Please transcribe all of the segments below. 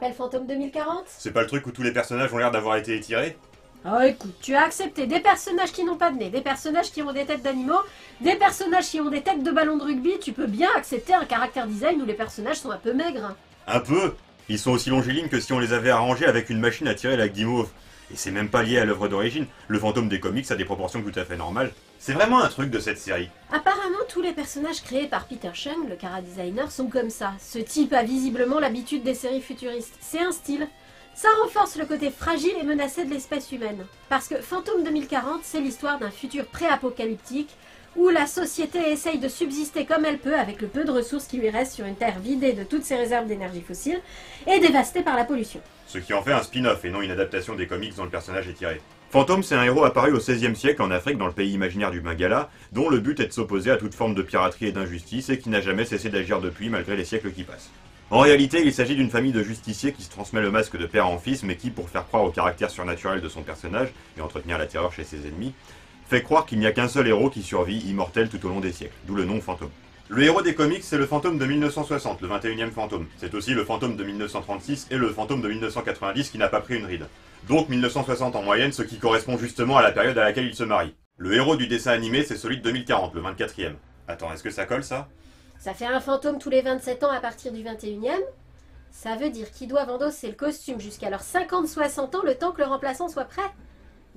rappelles Fantôme 2040? C'est pas le truc où tous les personnages ont l'air d'avoir été étirés? Oh écoute, tu as accepté des personnages qui n'ont pas de nez, des personnages qui ont des têtes d'animaux, des personnages qui ont des têtes de ballons de rugby, tu peux bien accepter un caractère design où les personnages sont un peu maigres. Un peu. Ils sont aussi longilignes que si on les avait arrangés avec une machine à tirer la guimauve. Et c'est même pas lié à l'œuvre d'origine, le fantôme des comics a des proportions tout à fait normales. C'est vraiment un truc de cette série. Apparemment, tous les personnages créés par Peter Chung, le chara-designer, sont comme ça. Ce type a visiblement l'habitude des séries futuristes. C'est un style. Ça renforce le côté fragile et menacé de l'espèce humaine. Parce que Fantôme 2040, c'est l'histoire d'un futur pré-apocalyptique où la société essaye de subsister comme elle peut avec le peu de ressources qui lui restent sur une terre vidée de toutes ses réserves d'énergie fossile et dévastée par la pollution. Ce qui en fait un spin-off et non une adaptation des comics dont le personnage est tiré. Fantôme, c'est un héros apparu au XVIe siècle en Afrique dans le pays imaginaire du Bengala, dont le but est de s'opposer à toute forme de piraterie et d'injustice et qui n'a jamais cessé d'agir depuis malgré les siècles qui passent. En réalité, il s'agit d'une famille de justiciers qui se transmet le masque de père en fils, mais qui, pour faire croire au caractère surnaturel de son personnage et entretenir la terreur chez ses ennemis, fait croire qu'il n'y a qu'un seul héros qui survit, immortel tout au long des siècles, d'où le nom Fantôme. Le héros des comics, c'est le Fantôme de 1960, le 21e Fantôme. C'est aussi le Fantôme de 1936 et le Fantôme de 1990 qui n'a pas pris une ride. Donc 1960 en moyenne, ce qui correspond justement à la période à laquelle il se marie. Le héros du dessin animé, c'est celui de 2040, le 24e. Attends, est-ce que ça colle ça? Ça fait un fantôme tous les 27 ans à partir du 21e. Ça veut dire qu'ils doivent endosser le costume jusqu'à leurs 50-60 ans le temps que le remplaçant soit prêt.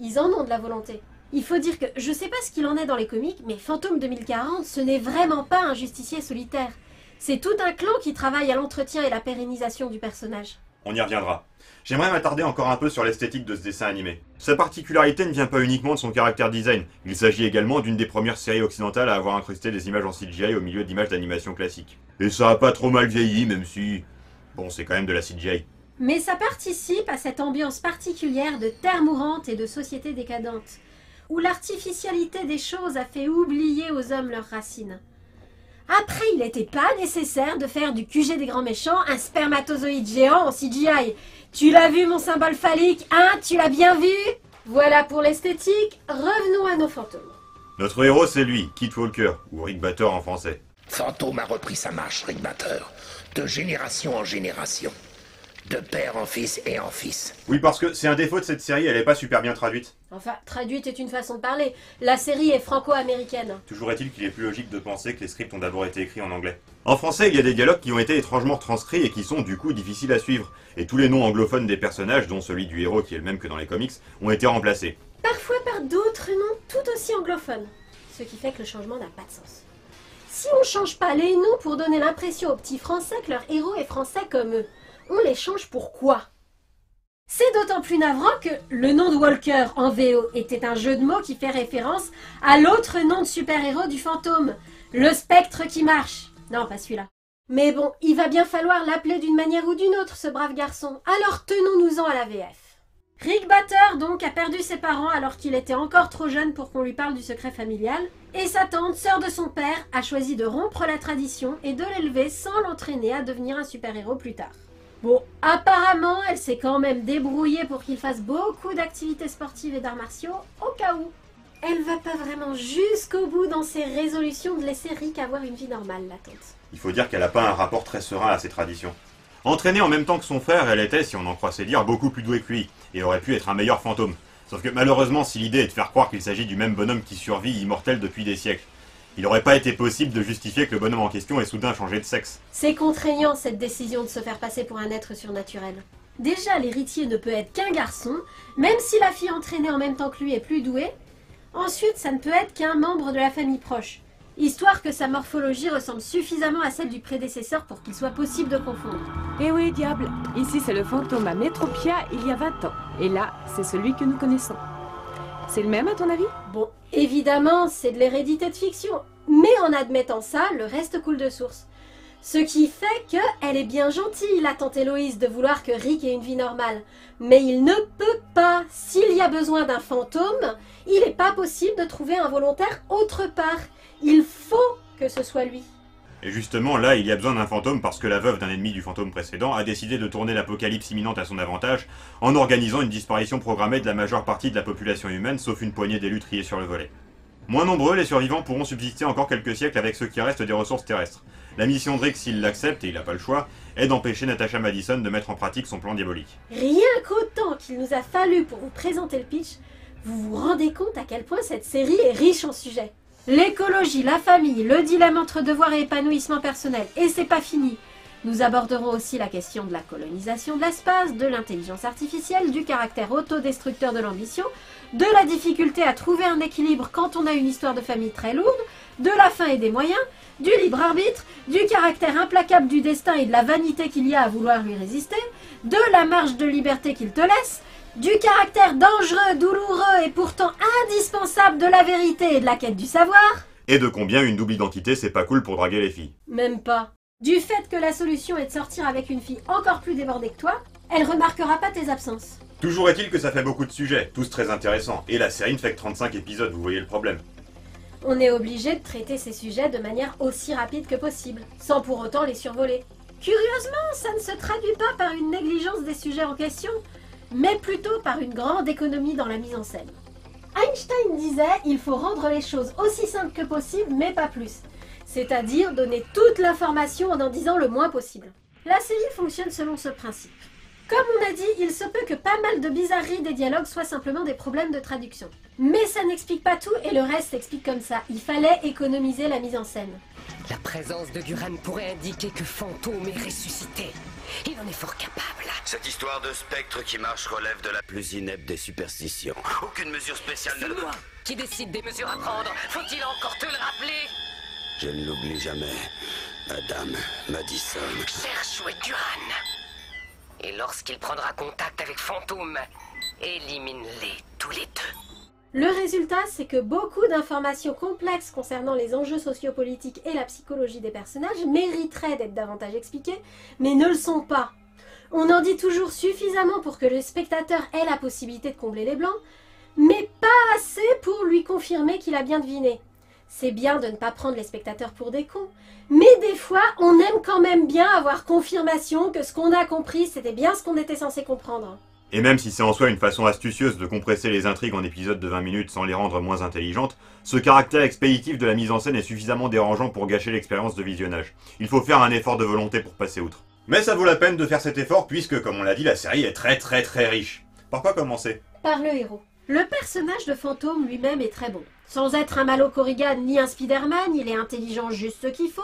Ils en ont de la volonté. Il faut dire que je sais pas ce qu'il en est dans les comics, mais Fantôme 2040, ce n'est vraiment pas un justicier solitaire. C'est tout un clan qui travaille à l'entretien et la pérennisation du personnage. On y reviendra. J'aimerais m'attarder encore un peu sur l'esthétique de ce dessin animé. Sa particularité ne vient pas uniquement de son caractère design, il s'agit également d'une des premières séries occidentales à avoir incrusté des images en CGI au milieu d'images d'animation classiques. Et ça a pas trop mal vieilli, même si... bon, c'est quand même de la CGI. Mais ça participe à cette ambiance particulière de terre mourante et de société décadente, où l'artificialité des choses a fait oublier aux hommes leurs racines. Après, il n'était pas nécessaire de faire du QG des grands méchants un spermatozoïde géant en CGI. Tu l'as vu mon symbole phallique, hein? Tu l'as bien vu? Voilà pour l'esthétique, revenons à nos fantômes. Notre héros c'est lui, Kit Walker, ou Rick Batter en français. Fantôme a repris sa marche, Rick Batter, de génération en génération, de père en fils et en fils. Oui, parce que c'est un défaut de cette série, elle est pas super bien traduite. Enfin, traduite est une façon de parler. La série est franco-américaine. Toujours est-il qu'il est plus logique de penser que les scripts ont d'abord été écrits en anglais. En français, il y a des dialogues qui ont été étrangement transcrits et qui sont du coup difficiles à suivre. Et tous les noms anglophones des personnages, dont celui du héros qui est le même que dans les comics, ont été remplacés. Parfois par d'autres noms tout aussi anglophones. Ce qui fait que le changement n'a pas de sens. Si on change pas les noms pour donner l'impression aux petits français que leur héros est français comme eux, on les change pour quoi? C'est d'autant plus navrant que le nom de Walker en VO était un jeu de mots qui fait référence à l'autre nom de super-héros du fantôme, le spectre qui marche. Non, pas celui-là. Mais bon, il va bien falloir l'appeler d'une manière ou d'une autre, ce brave garçon. Alors tenons-nous-en à la VF. Rick Batter, donc, a perdu ses parents alors qu'il était encore trop jeune pour qu'on lui parle du secret familial. Et sa tante, sœur de son père, a choisi de rompre la tradition et de l'élever sans l'entraîner à devenir un super-héros plus tard. Bon, apparemment, elle s'est quand même débrouillée pour qu'il fasse beaucoup d'activités sportives et d'arts martiaux, au cas où. Elle va pas vraiment jusqu'au bout dans ses résolutions de laisser Rick avoir une vie normale, la tante. Il faut dire qu'elle a pas un rapport très serein à ses traditions. Entraînée en même temps que son frère, elle était, si on en croit ses dires, beaucoup plus douée que lui, et aurait pu être un meilleur fantôme. Sauf que malheureusement, si l'idée est de faire croire qu'il s'agit du même bonhomme qui survit immortel depuis des siècles, il n'aurait pas été possible de justifier que le bonhomme en question ait soudain changé de sexe. C'est contraignant cette décision de se faire passer pour un être surnaturel. Déjà, l'héritier ne peut être qu'un garçon, même si la fille entraînée en même temps que lui est plus douée. Ensuite, ça ne peut être qu'un membre de la famille proche, histoire que sa morphologie ressemble suffisamment à celle du prédécesseur pour qu'il soit possible de confondre. Eh oui, diable, ici c'est le fantôme à Metropia il y a 20 ans, et là, c'est celui que nous connaissons. C'est le même à ton avis? Bon, évidemment, c'est de l'hérédité de fiction, mais en admettant ça, le reste coule de source. Ce qui fait qu'elle est bien gentille, la tante Héloïse, de vouloir que Rick ait une vie normale. Mais il ne peut pas. S'il y a besoin d'un fantôme, il n'est pas possible de trouver un volontaire autre part. Il faut que ce soit lui. Et justement, là, il y a besoin d'un fantôme parce que la veuve d'un ennemi du fantôme précédent a décidé de tourner l'apocalypse imminente à son avantage en organisant une disparition programmée de la majeure partie de la population humaine, sauf une poignée d'élus triés sur le volet. Moins nombreux, les survivants pourront subsister encore quelques siècles avec ce qui reste des ressources terrestres. La mission de Rick, s'il l'accepte, et il n'a pas le choix, est d'empêcher Natasha Madison de mettre en pratique son plan diabolique. Rien qu'autant qu'il nous a fallu pour vous présenter le pitch, vous vous rendez compte à quel point cette série est riche en sujets. L'écologie, la famille, le dilemme entre devoir et épanouissement personnel, et c'est pas fini. Nous aborderons aussi la question de la colonisation de l'espace, de l'intelligence artificielle, du caractère autodestructeur de l'ambition, de la difficulté à trouver un équilibre quand on a une histoire de famille très lourde, de la fin et des moyens, du libre arbitre, du caractère implacable du destin et de la vanité qu'il y a à vouloir lui résister, de la marge de liberté qu'il te laisse, du caractère dangereux, douloureux et pourtant indispensable de la vérité et de la quête du savoir. Et de combien une double identité c'est pas cool pour draguer les filles. Même pas. Du fait que la solution est de sortir avec une fille encore plus débordée que toi, elle remarquera pas tes absences. Toujours est-il que ça fait beaucoup de sujets, tous très intéressants, et la série ne fait que 35 épisodes, vous voyez le problème. On est obligé de traiter ces sujets de manière aussi rapide que possible, sans pour autant les survoler. Curieusement, ça ne se traduit pas par une négligence des sujets en question, mais plutôt par une grande économie dans la mise en scène. Einstein disait « Il faut rendre les choses aussi simples que possible, mais pas plus ». C'est-à-dire donner toute l'information en disant le moins possible. La série fonctionne selon ce principe. Comme on a dit, il se peut que pas mal de bizarreries des dialogues soient simplement des problèmes de traduction. Mais ça n'explique pas tout et le reste s'explique comme ça. Il fallait économiser la mise en scène. La présence de Duran pourrait indiquer que Fantôme est ressuscité. Il en est fort capable. Cette histoire de spectre qui marche relève de la plus inepte des superstitions. Aucune mesure spéciale C'est moi qui décide des mesures à prendre. Faut-il encore te le rappeler? Je ne l'oublie jamais, Madame Madison. Cherche où est Duran. Et lorsqu'il prendra contact avec Fantôme, élimine-les tous les deux. Le résultat, c'est que beaucoup d'informations complexes concernant les enjeux sociopolitiques et la psychologie des personnages mériteraient d'être davantage expliquées, mais ne le sont pas. On en dit toujours suffisamment pour que le spectateur ait la possibilité de combler les blancs, mais pas assez pour lui confirmer qu'il a bien deviné. C'est bien de ne pas prendre les spectateurs pour des cons, mais des fois, on aime quand même bien avoir confirmation que ce qu'on a compris, c'était bien ce qu'on était censé comprendre. Et même si c'est en soi une façon astucieuse de compresser les intrigues en épisodes de 20 minutes sans les rendre moins intelligentes, ce caractère expéditif de la mise en scène est suffisamment dérangeant pour gâcher l'expérience de visionnage. Il faut faire un effort de volonté pour passer outre. Mais ça vaut la peine de faire cet effort puisque, comme on l'a dit, la série est très riche. Par quoi commencer? Par le héros. Le personnage de Fantôme lui-même est très bon. Sans être un Malo Corrigan ni un Spider-Man, il est intelligent juste ce qu'il faut,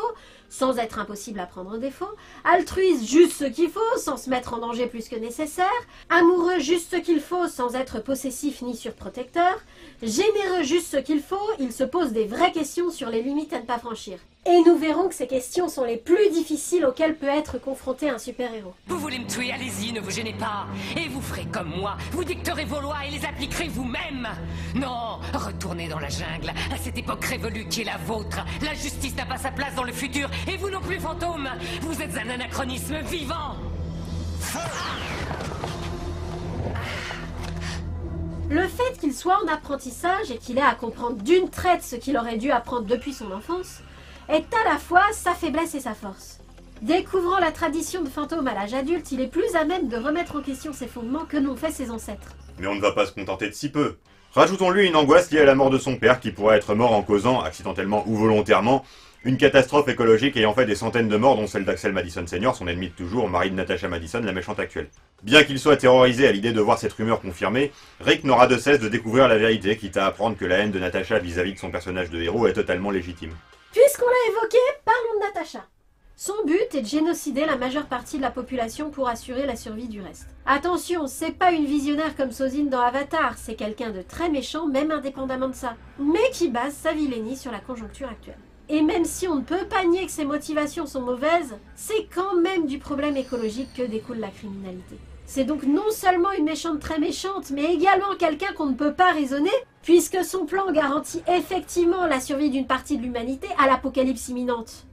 sans être impossible à prendre en défaut, altruiste juste ce qu'il faut, sans se mettre en danger plus que nécessaire, amoureux juste ce qu'il faut, sans être possessif ni surprotecteur, généreux juste ce qu'il faut, il se pose des vraies questions sur les limites à ne pas franchir. Et nous verrons que ces questions sont les plus difficiles auxquelles peut être confronté un super-héros. Vous voulez me tuer, allez-y, ne vous gênez pas. Et vous ferez comme moi, vous dicterez vos lois et les appliquerez vous-même. Non, retournez dans la jungle, à cette époque révolue qui est la vôtre. La justice n'a pas sa place dans le futur, et vous non plus, Fantôme. Vous êtes un anachronisme vivant. Le fait qu'il soit en apprentissage et qu'il ait à comprendre d'une traite ce qu'il aurait dû apprendre depuis son enfance est à la fois sa faiblesse et sa force. Découvrant la tradition de Fantôme à l'âge adulte, il est plus à même de remettre en question ses fondements que n'ont fait ses ancêtres. Mais on ne va pas se contenter de si peu. Rajoutons-lui une angoisse liée à la mort de son père qui pourrait être mort en causant, accidentellement ou volontairement, une catastrophe écologique ayant fait des centaines de morts dont celle d'Axel Madison Senior, son ennemi de toujours, mari de Natasha Madison, la méchante actuelle. Bien qu'il soit terrorisé à l'idée de voir cette rumeur confirmée, Rick n'aura de cesse de découvrir la vérité, quitte à apprendre que la haine de Natasha vis-à-vis de son personnage de héros est totalement légitime. Puisqu'on l'a évoqué, parlons de Natasha. Son but est de génocider la majeure partie de la population pour assurer la survie du reste. Attention, c'est pas une visionnaire comme Sozin dans Avatar, c'est quelqu'un de très méchant, même indépendamment de ça, mais qui base sa vilainie sur la conjoncture actuelle. Et même si on ne peut pas nier que ses motivations sont mauvaises, c'est quand même du problème écologique que découle la criminalité. C'est donc non seulement une méchante très méchante, mais également quelqu'un qu'on ne peut pas raisonner, puisque son plan garantit effectivement la survie d'une partie de l'humanité à l'apocalypse imminente.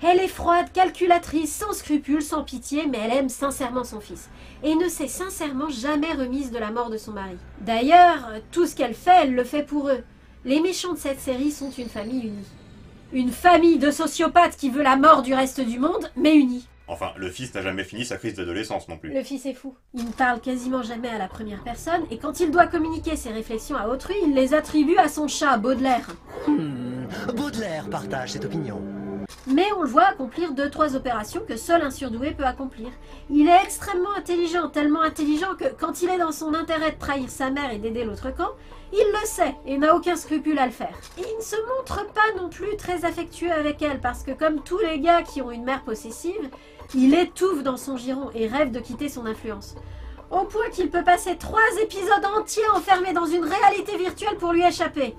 Elle est froide, calculatrice, sans scrupules, sans pitié, mais elle aime sincèrement son fils, et ne s'est sincèrement jamais remise de la mort de son mari. D'ailleurs, tout ce qu'elle fait, elle le fait pour eux. Les méchants de cette série sont une famille unie. Une famille de sociopathes qui veut la mort du reste du monde, mais unie. Enfin, le fils n'a jamais fini sa crise d'adolescence non plus. Le fils est fou. Il ne parle quasiment jamais à la première personne, et quand il doit communiquer ses réflexions à autrui, il les attribue à son chat, Baudelaire. Baudelaire partage cette opinion. Mais on le voit accomplir 2-3 opérations que seul un surdoué peut accomplir. Il est extrêmement intelligent, tellement intelligent que quand il est dans son intérêt de trahir sa mère et d'aider l'autre camp, il le sait et n'a aucun scrupule à le faire. Et il ne se montre pas non plus très affectueux avec elle parce que comme tous les gars qui ont une mère possessive, il étouffe dans son giron et rêve de quitter son influence. Au point qu'il peut passer 3 épisodes entiers enfermé dans une réalité virtuelle pour lui échapper.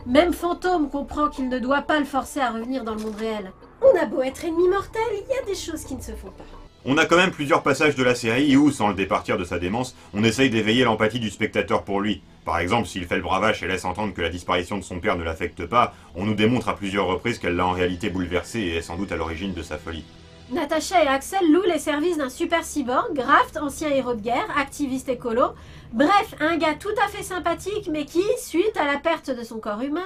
Même Fantôme comprend qu'il ne doit pas le forcer à revenir dans le monde réel. On a beau être ennemi mortel, il y a des choses qui ne se font pas. On a quand même plusieurs passages de la série où, sans le départir de sa démence, on essaye d'éveiller l'empathie du spectateur pour lui. Par exemple, s'il fait le bravache et laisse entendre que la disparition de son père ne l'affecte pas, on nous démontre à plusieurs reprises qu'elle l'a en réalité bouleversé et est sans doute à l'origine de sa folie. Natasha et Axel louent les services d'un super cyborg, Graft, ancien héros de guerre, activiste écolo, bref, un gars tout à fait sympathique mais qui, suite à la perte de son corps humain,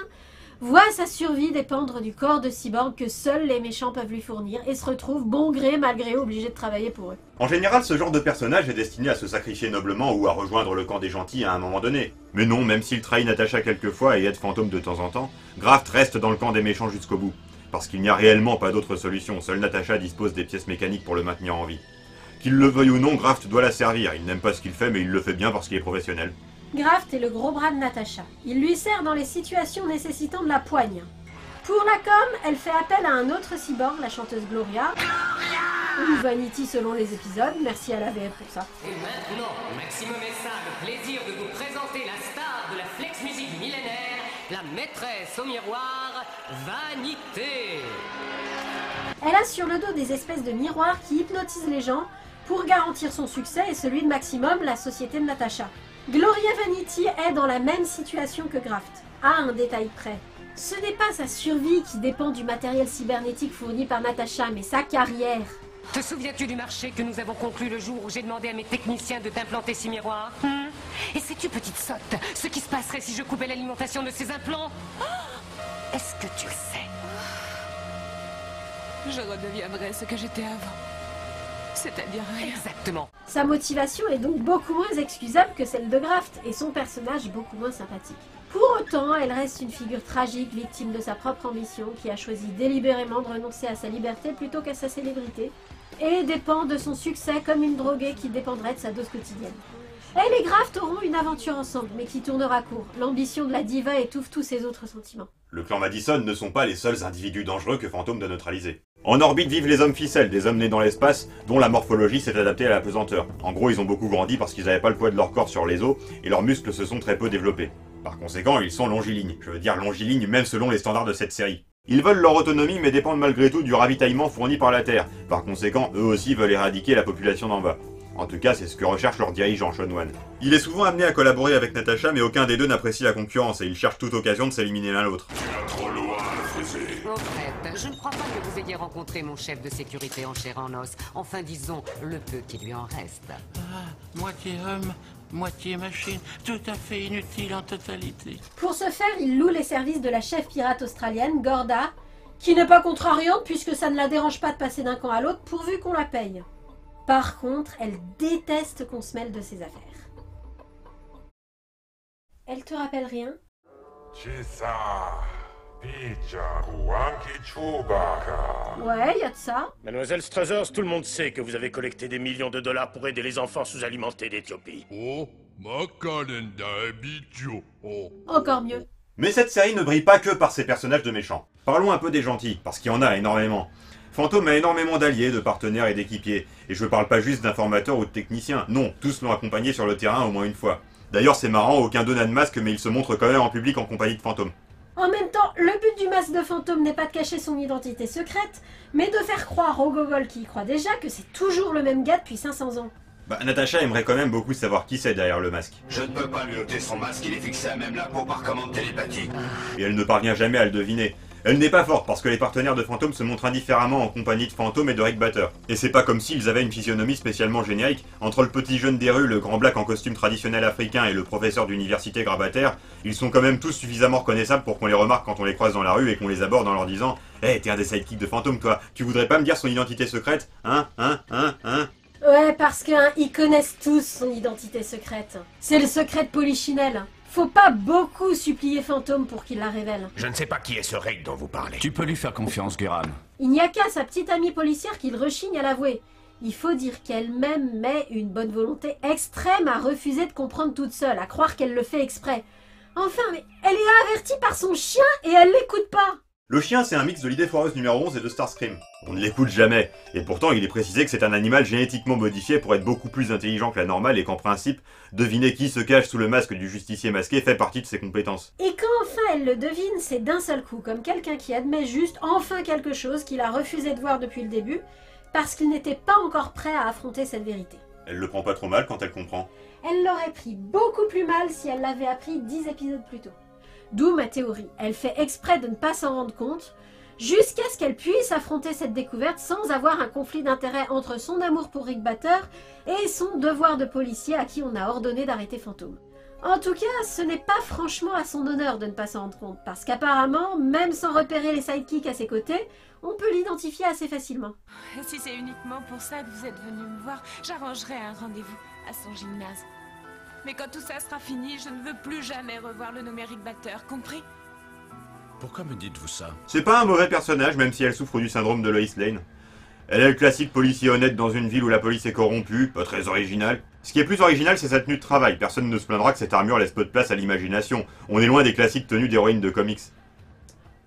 voit sa survie dépendre du corps de cyborg que seuls les méchants peuvent lui fournir et se retrouve bon gré mal gré obligé de travailler pour eux. En général, ce genre de personnage est destiné à se sacrifier noblement ou à rejoindre le camp des gentils à un moment donné. Mais non, même s'il trahit Natasha quelquefois et aide Fantôme de temps en temps, Graft reste dans le camp des méchants jusqu'au bout. Parce qu'il n'y a réellement pas d'autre solution, seule Natasha dispose des pièces mécaniques pour le maintenir en vie. Qu'il le veuille ou non, Graft doit la servir, il n'aime pas ce qu'il fait mais il le fait bien parce qu'il est professionnel. Graft est le gros bras de Natasha. Il lui sert dans les situations nécessitant de la poigne. Pour la com, elle fait appel à un autre cyborg, la chanteuse Gloria, ou Vanity selon les épisodes, merci à la VF pour ça. Et maintenant, Maximum Essa a le plaisir de vous présenter la star de la flex musique millénaire, la maîtresse au miroir, Vanité. Elle a sur le dos des espèces de miroirs qui hypnotisent les gens pour garantir son succès et celui de Maximum, la société de Natasha. Gloria Vanity est dans la même situation que Graft, à un détail près. Ce n'est pas sa survie qui dépend du matériel cybernétique fourni par Natasha, mais sa carrière. Te souviens-tu du marché que nous avons conclu le jour où j'ai demandé à mes techniciens de t'implanter 6 miroirs Et sais-tu, petite sotte, ce qui se passerait si je coupais l'alimentation de ces implants Est-ce que tu le sais? Je redeviendrai ce que j'étais avant. C'est-à-dire rien. Exactement. Sa motivation est donc beaucoup moins excusable que celle de Graft, et son personnage beaucoup moins sympathique. Pour autant, elle reste une figure tragique, victime de sa propre ambition, qui a choisi délibérément de renoncer à sa liberté plutôt qu'à sa célébrité, et dépend de son succès comme une droguée qui dépendrait de sa dose quotidienne. Elle et Graft auront une aventure ensemble, mais qui tournera court. L'ambition de la diva étouffe tous ses autres sentiments. Le clan Madison ne sont pas les seuls individus dangereux que Fantôme doit neutraliser. En orbite vivent les hommes ficelles, des hommes nés dans l'espace, dont la morphologie s'est adaptée à la pesanteur. En gros, ils ont beaucoup grandi parce qu'ils n'avaient pas le poids de leur corps sur les os, et leurs muscles se sont très peu développés. Par conséquent, ils sont longilignes. Je veux dire longilignes même selon les standards de cette série. Ils veulent leur autonomie mais dépendent malgré tout du ravitaillement fourni par la Terre. Par conséquent, eux aussi veulent éradiquer la population d'en bas. En tout cas, c'est ce que recherche leur dirigeant, Sean Wan. Il est souvent amené à collaborer avec Natasha, mais aucun des deux n'apprécie la concurrence, et ils cherchent toute occasion de s'éliminer l'un l'autre. Au fait, je ne crois pas que vous ayez rencontré mon chef de sécurité en chair en os. Enfin, disons, le peu qui lui en reste. Moitié homme, moitié machine, tout à fait inutile en totalité. Pour ce faire, il loue les services de la chef pirate australienne, Gorda, qui n'est pas contrariante puisque ça ne la dérange pas de passer d'un camp à l'autre pourvu qu'on la paye. Par contre, elle déteste qu'on se mêle de ses affaires. Elle te rappelle rien? Ouais, y a de ça. Mademoiselle Struthers, tout le monde sait que vous avez collecté des millions de dollars pour aider les enfants sous-alimentés d'Éthiopie. Encore mieux. Mais cette série ne brille pas que par ses personnages de méchants. Parlons un peu des gentils, parce qu'il y en a énormément. Fantôme a énormément d'alliés, de partenaires et d'équipiers. Et je parle pas juste d'informateurs ou de techniciens. Non, tous l'ont accompagné sur le terrain au moins une fois. D'ailleurs, c'est marrant, aucun d'eux n'a de masque, mais il se montre quand même en public en compagnie de Fantôme. En même temps, le but du masque de Fantôme n'est pas de cacher son identité secrète, mais de faire croire aux gogols qui y croient déjà que c'est toujours le même gars depuis 500 ans. Bah, Natasha aimerait quand même beaucoup savoir qui c'est derrière le masque. Je ne peux pas lui ôter son masque, il est fixé à même la peau par commande télépathique. Et elle ne parvient jamais à le deviner. Elle n'est pas forte parce que les partenaires de Fantôme se montrent indifféremment en compagnie de Fantôme et de Rick Batter. Et c'est pas comme s'ils avaient une physionomie spécialement générique. Entre le petit jeune des rues, le grand black en costume traditionnel africain et le professeur d'université grabataire, ils sont quand même tous suffisamment reconnaissables pour qu'on les remarque quand on les croise dans la rue et qu'on les aborde en leur disant « Hey, t'es un des sidekicks de Fantôme toi, tu voudrais pas me dire son identité secrète? Hein? Ouais, parce qu'ils connaissent tous son identité secrète. C'est le secret de Polichinelle. Faut pas beaucoup supplier Fantôme pour qu'il la révèle. Je ne sais pas qui est ce Rick dont vous parlez. Tu peux lui faire confiance, Guran. Il n'y a qu'à sa petite amie policière qu'il rechigne à l'avouer. Il faut dire qu'elle-même met une bonne volonté extrême à refuser de comprendre toute seule, à croire qu'elle le fait exprès. Enfin, mais elle est avertie par son chien et elle l'écoute pas. Le chien, c'est un mix de l'idée foireuse numéro 11 et de Starscream. On ne l'écoute jamais, et pourtant il est précisé que c'est un animal génétiquement modifié pour être beaucoup plus intelligent que la normale et qu'en principe, deviner qui se cache sous le masque du justicier masqué fait partie de ses compétences. Et quand enfin elle le devine, c'est d'un seul coup, comme quelqu'un qui admet juste enfin quelque chose qu'il a refusé de voir depuis le début, parce qu'il n'était pas encore prêt à affronter cette vérité. Elle le prend pas trop mal quand elle comprend. Elle l'aurait pris beaucoup plus mal si elle l'avait appris 10 épisodes plus tôt. D'où ma théorie. Elle fait exprès de ne pas s'en rendre compte, jusqu'à ce qu'elle puisse affronter cette découverte sans avoir un conflit d'intérêts entre son amour pour Rick Batter et son devoir de policier à qui on a ordonné d'arrêter Fantôme. En tout cas, ce n'est pas franchement à son honneur de ne pas s'en rendre compte, parce qu'apparemment, même sans repérer les sidekicks à ses côtés, on peut l'identifier assez facilement. Si c'est uniquement pour ça que vous êtes venu me voir, j'arrangerai un rendez-vous à son gymnase. Mais quand tout ça sera fini, je ne veux plus jamais revoir le nommé Rick Batter, compris? Pourquoi me dites-vous ça? C'est pas un mauvais personnage, même si elle souffre du syndrome de Lois Lane. Elle est le classique policier honnête dans une ville où la police est corrompue, pas très original. Ce qui est plus original, c'est sa tenue de travail. Personne ne se plaindra que cette armure laisse peu de place à l'imagination. On est loin des classiques tenues d'héroïnes de comics.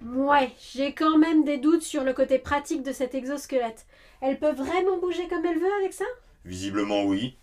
Ouais, j'ai quand même des doutes sur le côté pratique de cet exosquelette. Elle peut vraiment bouger comme elle veut avec ça? Visiblement oui.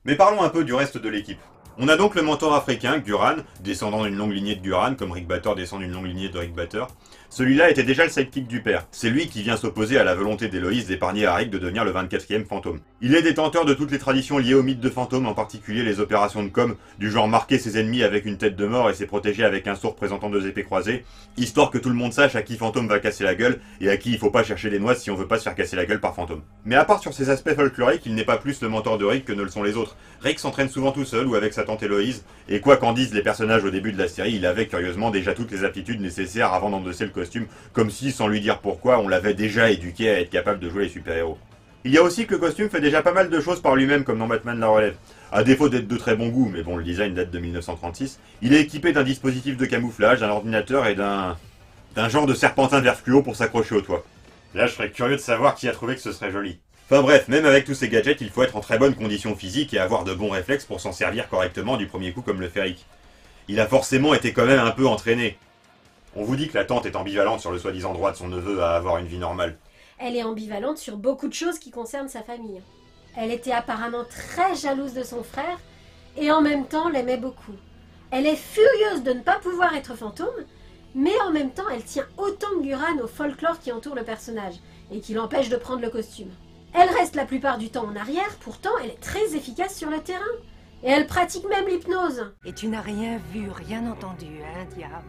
Mais parlons un peu du reste de l'équipe. On a donc le mentor africain, Guran, descendant d'une longue lignée de Guran, comme Rick Batter descend d'une longue lignée de Rick Batter. Celui-là était déjà le sidekick du père. C'est lui qui vient s'opposer à la volonté d'Héloïse d'épargner à Rick de devenir le 24e fantôme. Il est détenteur de toutes les traditions liées au mythe de fantôme, en particulier les opérations de com, du genre marquer ses ennemis avec une tête de mort et ses protégés avec un sourd présentant 2 épées croisées, histoire que tout le monde sache à qui Fantôme va casser la gueule et à qui il faut pas chercher des noix si on veut pas se faire casser la gueule par Fantôme. Mais à part sur ses aspects folkloriques, il n'est pas plus le mentor de Rick que ne le sont les autres. Rick s'entraîne souvent tout seul ou avec sa tante Héloïse, et quoi qu'en disent les personnages au début de la série, il avait curieusement déjà toutes les aptitudes nécessaires avant d'endosser le costume, comme si, sans lui dire pourquoi, on l'avait déjà éduqué à être capable de jouer les super-héros. Il y a aussi que le costume fait déjà pas mal de choses par lui-même, comme dans Batman la relève. À défaut d'être de très bon goût, mais bon, le design date de 1936, il est équipé d'un dispositif de camouflage, d'un ordinateur et d'un genre de serpentin vert fluo pour s'accrocher au toit. Là, je serais curieux de savoir qui a trouvé que ce serait joli. Enfin bref, même avec tous ces gadgets, il faut être en très bonne condition physique et avoir de bons réflexes pour s'en servir correctement du premier coup comme le fait Rick. Il a forcément été quand même un peu entraîné. On vous dit que la tante est ambivalente sur le soi-disant droit de son neveu à avoir une vie normale. Elle est ambivalente sur beaucoup de choses qui concernent sa famille. Elle était apparemment très jalouse de son frère et en même temps l'aimait beaucoup. Elle est furieuse de ne pas pouvoir être fantôme, mais en même temps elle tient autant que Guran au folklore qui entoure le personnage et qui l'empêche de prendre le costume. Elle reste la plupart du temps en arrière, pourtant elle est très efficace sur le terrain. Et elle pratique même l'hypnose. Et tu n'as rien vu, rien entendu, hein, diable?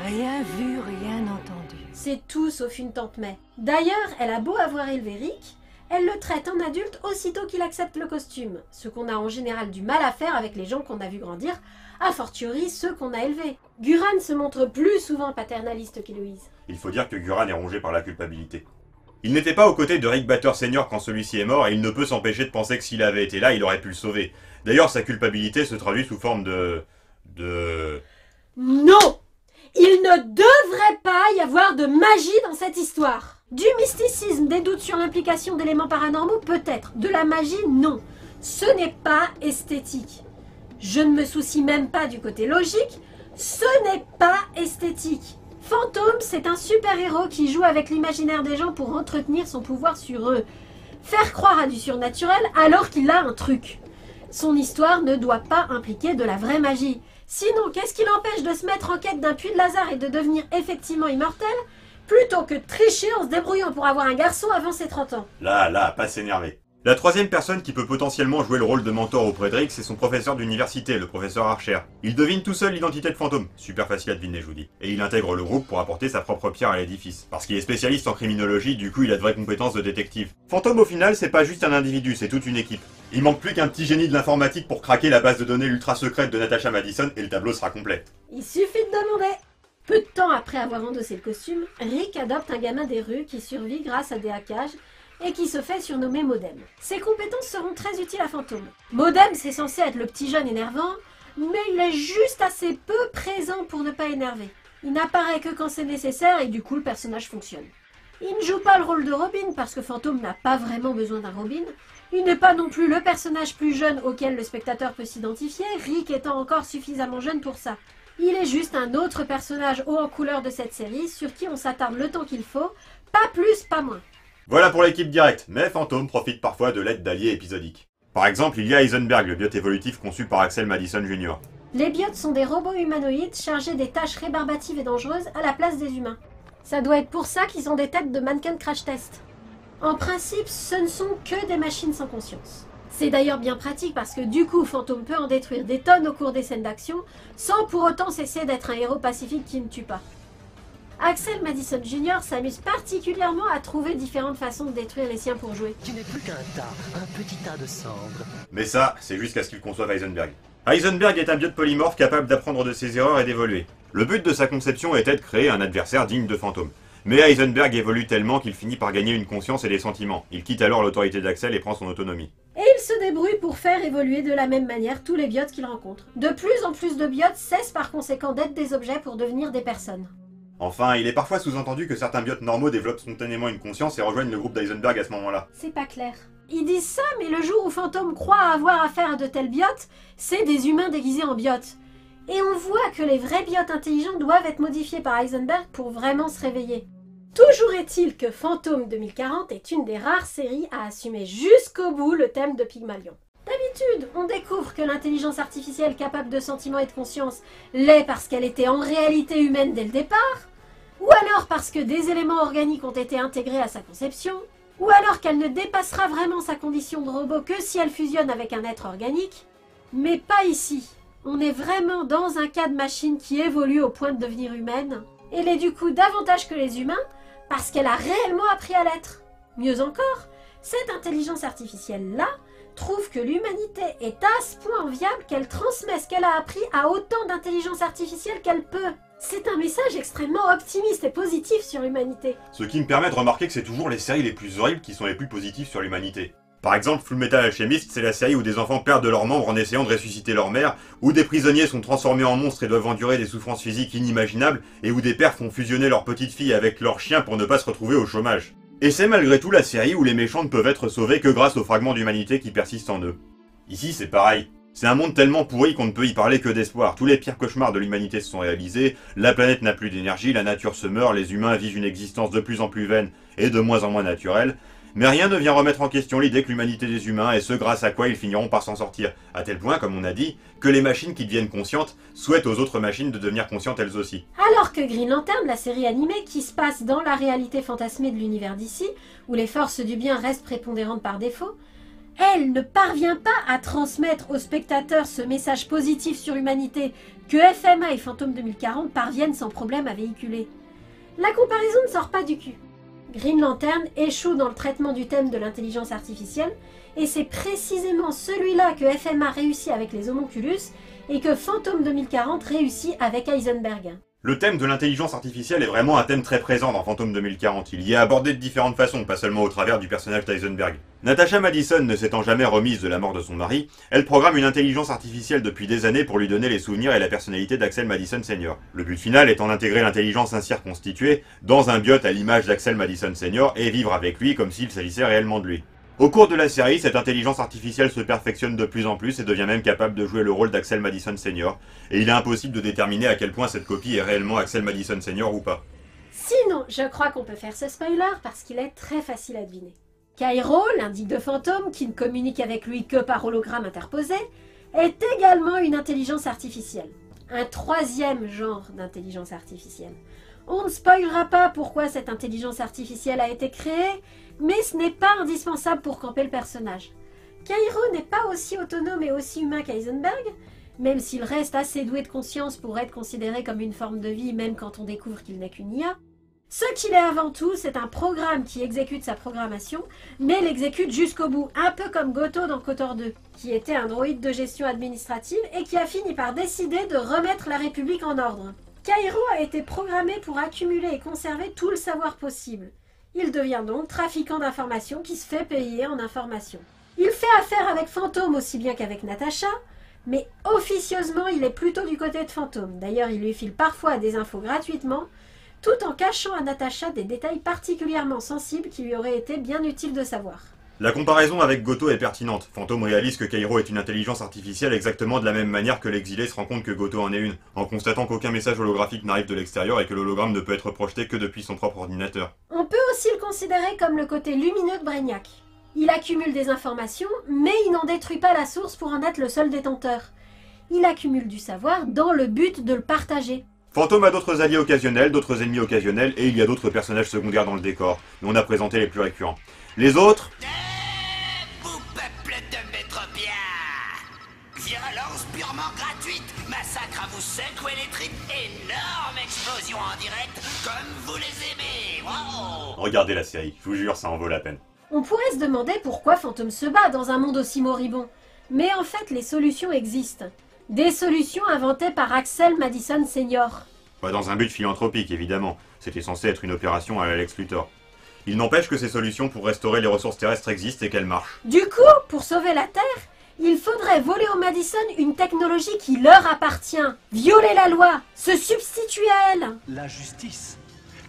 Rien vu, rien entendu. C'est tout sauf une tante May. D'ailleurs, elle a beau avoir élevé Rick, elle le traite en adulte aussitôt qu'il accepte le costume, ce qu'on a en général du mal à faire avec les gens qu'on a vu grandir, a fortiori ceux qu'on a élevés. Guran se montre plus souvent paternaliste qu'Héloïse. Il faut dire que Guran est rongé par la culpabilité. Il n'était pas aux côtés de Rick Batter Senior quand celui-ci est mort et il ne peut s'empêcher de penser que s'il avait été là, il aurait pu le sauver. D'ailleurs, sa culpabilité se traduit sous forme de... Non! Il ne devrait pas y avoir de magie dans cette histoire. Du mysticisme, des doutes sur l'implication d'éléments paranormaux, peut-être. De la magie, non. Ce n'est pas esthétique. Je ne me soucie même pas du côté logique. Ce n'est pas esthétique. Fantôme, c'est un super-héros qui joue avec l'imaginaire des gens pour entretenir son pouvoir sur eux. Faire croire à du surnaturel alors qu'il a un truc. Son histoire ne doit pas impliquer de la vraie magie. Sinon, qu'est-ce qui l'empêche de se mettre en quête d'un puits de Lazare et de devenir effectivement immortel, Plutôt que de tricher en se débrouillant pour avoir un garçon avant ses 30 ans. Là, pas s'énerver. La troisième personne qui peut potentiellement jouer le rôle de mentor auprès de Rick, c'est son professeur d'université, le professeur Archer. Il devine tout seul l'identité de Fantôme, super facile à deviner je vous dis, et il intègre le groupe pour apporter sa propre pierre à l'édifice. Parce qu'il est spécialiste en criminologie, du coup il a de vraies compétences de détective. Fantôme au final, c'est pas juste un individu, c'est toute une équipe. Il manque plus qu'un petit génie de l'informatique pour craquer la base de données ultra secrète de Natasha Madison et le tableau sera complet. Il suffit de demander. Peu de temps après avoir endossé le costume, Rick adopte un gamin des rues qui survit grâce à des hackages et qui se fait surnommer Modem. Ses compétences seront très utiles à Fantôme. Modem, c'est censé être le petit jeune énervant, mais il est juste assez peu présent pour ne pas énerver. Il n'apparaît que quand c'est nécessaire et du coup le personnage fonctionne. Il ne joue pas le rôle de Robin parce que Fantôme n'a pas vraiment besoin d'un Robin. Il n'est pas non plus le personnage plus jeune auquel le spectateur peut s'identifier, Rick étant encore suffisamment jeune pour ça. Il est juste un autre personnage haut en couleur de cette série sur qui on s'attarde le temps qu'il faut, pas plus, pas moins. Voilà pour l'équipe directe, mais Fantôme profite parfois de l'aide d'alliés épisodiques. Par exemple, il y a Heisenberg, le biote évolutif conçu par Axel Madison Jr. Les biotes sont des robots humanoïdes chargés des tâches rébarbatives et dangereuses à la place des humains. Ça doit être pour ça qu'ils ont des têtes de mannequins de crash test. En principe, ce ne sont que des machines sans conscience. C'est d'ailleurs bien pratique parce que du coup, Fantôme peut en détruire des tonnes au cours des scènes d'action, sans pour autant cesser d'être un héros pacifique qui ne tue pas. Axel Madison Jr. s'amuse particulièrement à trouver différentes façons de détruire les siens pour jouer. Tu n'es plus qu'un tas, un petit tas de cendres. Mais ça, c'est jusqu'à ce qu'il conçoive Heisenberg. Heisenberg est un biote polymorphe capable d'apprendre de ses erreurs et d'évoluer. Le but de sa conception était de créer un adversaire digne de Fantôme. Mais Heisenberg évolue tellement qu'il finit par gagner une conscience et des sentiments. Il quitte alors l'autorité d'Axel et prend son autonomie. Et il se débrouille pour faire évoluer de la même manière tous les biotes qu'il rencontre. De plus en plus de biotes cessent par conséquent d'être des objets pour devenir des personnes. Enfin, il est parfois sous-entendu que certains biotes normaux développent spontanément une conscience et rejoignent le groupe d'Heisenberg à ce moment-là. C'est pas clair. Ils disent ça, mais le jour où Fantôme croit avoir affaire à de tels biotes, c'est des humains déguisés en biotes. Et on voit que les vrais biotes intelligents doivent être modifiés par Heisenberg pour vraiment se réveiller. Toujours est-il que Fantôme 2040 est une des rares séries à assumer jusqu'au bout le thème de Pygmalion. D'habitude, on découvre que l'intelligence artificielle capable de sentiments et de conscience l'est parce qu'elle était en réalité humaine dès le départ, ou alors parce que des éléments organiques ont été intégrés à sa conception, ou alors qu'elle ne dépassera vraiment sa condition de robot que si elle fusionne avec un être organique. Mais pas ici. On est vraiment dans un cas de machine qui évolue au point de devenir humaine. Elle est du coup davantage que les humains parce qu'elle a réellement appris à l'être. Mieux encore, cette intelligence artificielle-là trouve que l'humanité est à ce point enviable qu'elle transmet ce qu'elle a appris à autant d'intelligence artificielle qu'elle peut. C'est un message extrêmement optimiste et positif sur l'humanité. Ce qui me permet de remarquer que c'est toujours les séries les plus horribles qui sont les plus positives sur l'humanité. Par exemple, Fullmetal Alchemist, c'est la série où des enfants perdent leurs membres en essayant de ressusciter leur mère, où des prisonniers sont transformés en monstres et doivent endurer des souffrances physiques inimaginables, et où des pères font fusionner leur petite fille avec leur chien pour ne pas se retrouver au chômage. Et c'est malgré tout la série où les méchants ne peuvent être sauvés que grâce aux fragments d'humanité qui persistent en eux. Ici, c'est pareil. C'est un monde tellement pourri qu'on ne peut y parler que d'espoir. Tous les pires cauchemars de l'humanité se sont réalisés, la planète n'a plus d'énergie, la nature se meurt, les humains vivent une existence de plus en plus vaine et de moins en moins naturelle. Mais rien ne vient remettre en question l'idée que l'humanité des humains, et ce grâce à quoi ils finiront par s'en sortir, à tel point, comme on a dit, que les machines qui deviennent conscientes souhaitent aux autres machines de devenir conscientes elles aussi. Alors que Green Lantern, la série animée qui se passe dans la réalité fantasmée de l'univers d'ici, où les forces du bien restent prépondérantes par défaut, elle ne parvient pas à transmettre aux spectateurs ce message positif sur l'humanité que FMA et Fantôme 2040 parviennent sans problème à véhiculer. La comparaison ne sort pas du cul. Green Lantern échoue dans le traitement du thème de l'intelligence artificielle, et c'est précisément celui-là que FMA réussit avec les homonculus, et que Fantôme 2040 réussit avec Heisenberg. Le thème de l'intelligence artificielle est vraiment un thème très présent dans Fantôme 2040. Il y est abordé de différentes façons, pas seulement au travers du personnage d'Heisenberg. Natasha Madison ne s'étant jamais remise de la mort de son mari, elle programme une intelligence artificielle depuis des années pour lui donner les souvenirs et la personnalité d'Axel Madison Sr. Le but final étant d'intégrer l'intelligence ainsi reconstituée dans un biote à l'image d'Axel Madison Sr. et vivre avec lui comme s'il s'agissait réellement de lui. Au cours de la série, cette intelligence artificielle se perfectionne de plus en plus et devient même capable de jouer le rôle d'Axel Madison Sr. Et il est impossible de déterminer à quel point cette copie est réellement Axel Madison Sr. ou pas. Sinon, je crois qu'on peut faire ce spoiler parce qu'il est très facile à deviner. Cairo, l'indique de Fantôme, qui ne communique avec lui que par hologramme interposé, est également une intelligence artificielle. Un troisième genre d'intelligence artificielle. On ne spoilera pas pourquoi cette intelligence artificielle a été créée, mais ce n'est pas indispensable pour camper le personnage. Cairo n'est pas aussi autonome et aussi humain qu'Heisenberg, même s'il reste assez doué de conscience pour être considéré comme une forme de vie, même quand on découvre qu'il n'est qu'une IA. Ce qu'il est avant tout, c'est un programme qui exécute sa programmation, mais l'exécute jusqu'au bout, un peu comme Goto dans KOTOR 2, qui était un droïde de gestion administrative et qui a fini par décider de remettre la République en ordre. Cairo a été programmé pour accumuler et conserver tout le savoir possible. Il devient donc trafiquant d'informations qui se fait payer en informations. Il fait affaire avec Fantôme aussi bien qu'avec Natasha, mais officieusement il est plutôt du côté de Fantôme. D'ailleurs il lui file parfois des infos gratuitement, tout en cachant à Natasha des détails particulièrement sensibles qui lui auraient été bien utiles de savoir. La comparaison avec Goto est pertinente. Fantôme réalise que Cairo est une intelligence artificielle exactement de la même manière que l'exilé se rend compte que Goto en est une, en constatant qu'aucun message holographique n'arrive de l'extérieur et que l'hologramme ne peut être projeté que depuis son propre ordinateur. On peut aussi le considérer comme le côté lumineux de Brainiac. Il accumule des informations, mais il n'en détruit pas la source pour en être le seul détenteur. Il accumule du savoir dans le but de le partager. Fantôme a d'autres alliés occasionnels, d'autres ennemis occasionnels, et il y a d'autres personnages secondaires dans le décor, mais on a présenté les plus récurrents. Les autres... Vous peuple de Métropia! Violence purement gratuite, massacre à vous secouer les tripes, énorme explosion en direct, comme vous les aimez! Wow! Regardez la série, je vous jure, ça en vaut la peine. On pourrait se demander pourquoi Fantôme se bat dans un monde aussi moribond. Mais en fait, les solutions existent. Des solutions inventées par Axel Madison Senior. Pas dans un but philanthropique, évidemment. C'était censé être une opération à la Lex Luthor. Il n'empêche que ces solutions pour restaurer les ressources terrestres existent et qu'elles marchent. Du coup, pour sauver la Terre, il faudrait voler au Madison une technologie qui leur appartient. Violer la loi, se substituer à elle. La justice.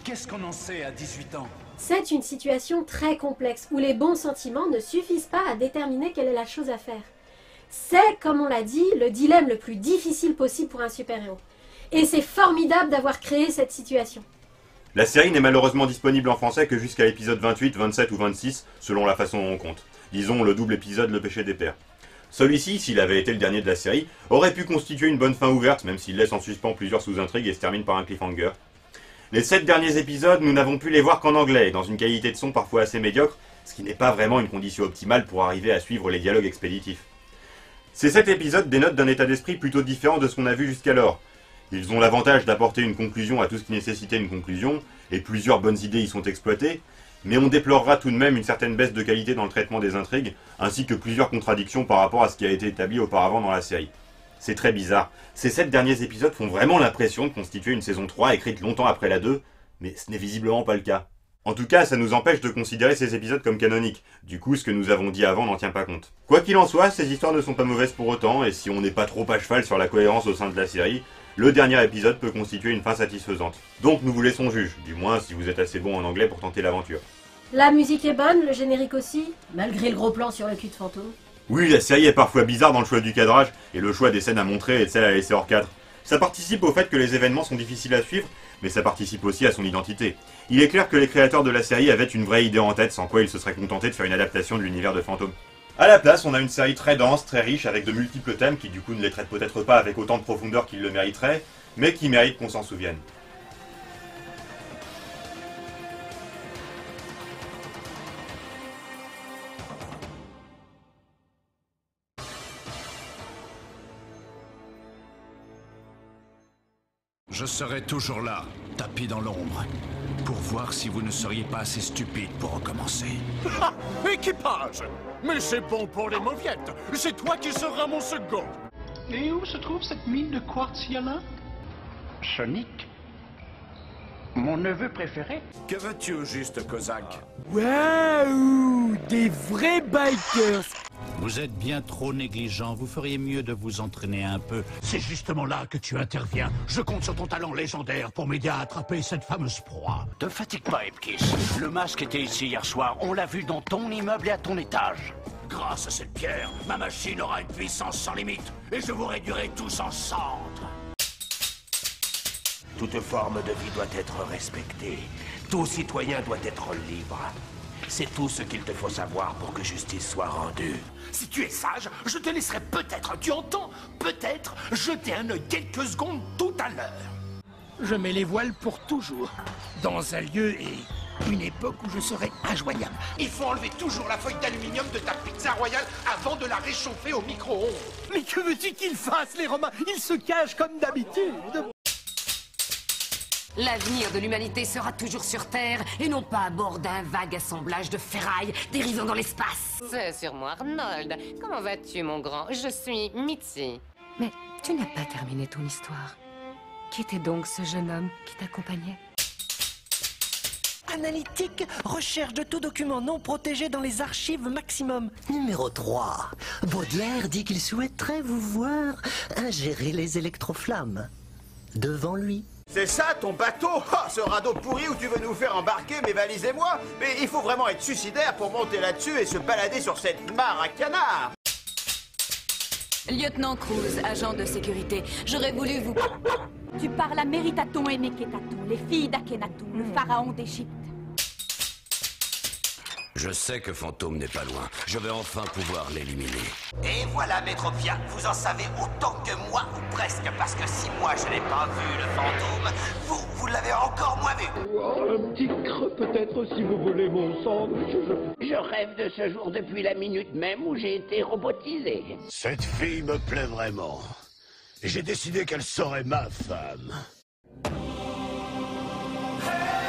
Qu'est-ce qu'on en sait à 18 ans? C'est une situation très complexe où les bons sentiments ne suffisent pas à déterminer quelle est la chose à faire. C'est, comme on l'a dit, le dilemme le plus difficile possible pour un super-héros. Et c'est formidable d'avoir créé cette situation. La série n'est malheureusement disponible en français que jusqu'à l'épisode 28, 27 ou 26, selon la façon dont on compte. Disons le double épisode Le Péché des Pères. Celui-ci, s'il avait été le dernier de la série, aurait pu constituer une bonne fin ouverte, même s'il laisse en suspens plusieurs sous-intrigues et se termine par un cliffhanger. Les 7 derniers épisodes, nous n'avons pu les voir qu'en anglais, dans une qualité de son parfois assez médiocre, ce qui n'est pas vraiment une condition optimale pour arriver à suivre les dialogues expéditifs. Ces 7 épisodes dénotent d'un état d'esprit plutôt différent de ce qu'on a vu jusqu'alors. Ils ont l'avantage d'apporter une conclusion à tout ce qui nécessitait une conclusion, et plusieurs bonnes idées y sont exploitées, mais on déplorera tout de même une certaine baisse de qualité dans le traitement des intrigues, ainsi que plusieurs contradictions par rapport à ce qui a été établi auparavant dans la série. C'est très bizarre. Ces 7 derniers épisodes font vraiment l'impression de constituer une saison 3 écrite longtemps après la 2, mais ce n'est visiblement pas le cas. En tout cas, ça nous empêche de considérer ces épisodes comme canoniques. Du coup, ce que nous avons dit avant n'en tient pas compte. Quoi qu'il en soit, ces histoires ne sont pas mauvaises pour autant, et si on n'est pas trop à cheval sur la cohérence au sein de la série, le dernier épisode peut constituer une fin satisfaisante. Donc nous vous laissons juge, du moins si vous êtes assez bon en anglais pour tenter l'aventure. La musique est bonne, le générique aussi, malgré le gros plan sur le cul de Fantôme. Oui, la série est parfois bizarre dans le choix du cadrage, et le choix des scènes à montrer et de celles à laisser hors cadre. Ça participe au fait que les événements sont difficiles à suivre, mais ça participe aussi à son identité. Il est clair que les créateurs de la série avaient une vraie idée en tête, sans quoi ils se seraient contentés de faire une adaptation de l'univers de Fantôme. A la place, on a une série très dense, très riche, avec de multiples thèmes qui du coup ne les traitent peut-être pas avec autant de profondeur qu'ils le mériteraient, mais qui méritent qu'on s'en souvienne. Je serai toujours là, tapis dans l'ombre, pour voir si vous ne seriez pas assez stupide pour recommencer. Ah, équipage! Mais c'est bon pour les mauviettes. C'est toi qui seras mon second. Et où se trouve cette mine de quartz là? Sonic? Mon neveu préféré? Que veux-tu au juste, Kozak? Waouh! Des vrais bikers! Vous êtes bien trop négligent, vous feriez mieux de vous entraîner un peu. C'est justement là que tu interviens. Je compte sur ton talent légendaire pour m'aider à attraper cette fameuse proie. Ne fatigue pas, Epkiss. Le masque était ici hier soir. On l'a vu dans ton immeuble et à ton étage. Grâce à cette pierre, ma machine aura une puissance sans limite. Et je vous réduirai tous en cendres. Toute forme de vie doit être respectée. Tout citoyen doit être libre. C'est tout ce qu'il te faut savoir pour que justice soit rendue. Si tu es sage, je te laisserai peut-être, tu entends, peut-être jeter un œil quelques secondes tout à l'heure. je mets les voiles pour toujours. Dans un lieu et une époque où je serai injoignable. Il faut enlever toujours la feuille d'aluminium de ta pizza royale avant de la réchauffer au micro-ondes. Mais que veux-tu qu'ils fassent, les Romains? Ils se cachent comme d'habitude. L'avenir de l'humanité sera toujours sur Terre et non pas à bord d'un vague assemblage de ferraille dérivant dans l'espace. C'est sur moi, Arnold. Comment vas-tu, mon grand? Je suis Mitzi. Mais tu n'as pas terminé ton histoire. Qui était donc ce jeune homme qui t'accompagnait? Analytique, recherche de tout document non protégé dans les archives maximum. Numéro 3. Baudelaire dit qu'il souhaiterait vous voir ingérer les électroflammes. Devant lui. C'est ça ton bateau? Oh, ce radeau pourri où tu veux nous faire embarquer mes valises et moi? Mais il faut vraiment être suicidaire pour monter là-dessus et se balader sur cette mare à canard. Lieutenant Cruz, agent de sécurité, j'aurais voulu vous... Tu parles à Méritaton et Meketaton, les filles d'Akhenaton, le pharaon d'Égypte. Je sais que Fantôme n'est pas loin. Je vais enfin pouvoir l'éliminer. Et voilà, Métropia, vous en savez autant que moi, ou presque, parce que si moi je n'ai pas vu le fantôme, vous l'avez encore moins vu. Oh, un petit creux peut-être si vous voulez mon sandwich. Je rêve de ce jour depuis la minute même où j'ai été robotisé. Cette fille me plaît vraiment. Et j'ai décidé qu'elle serait ma femme. Hey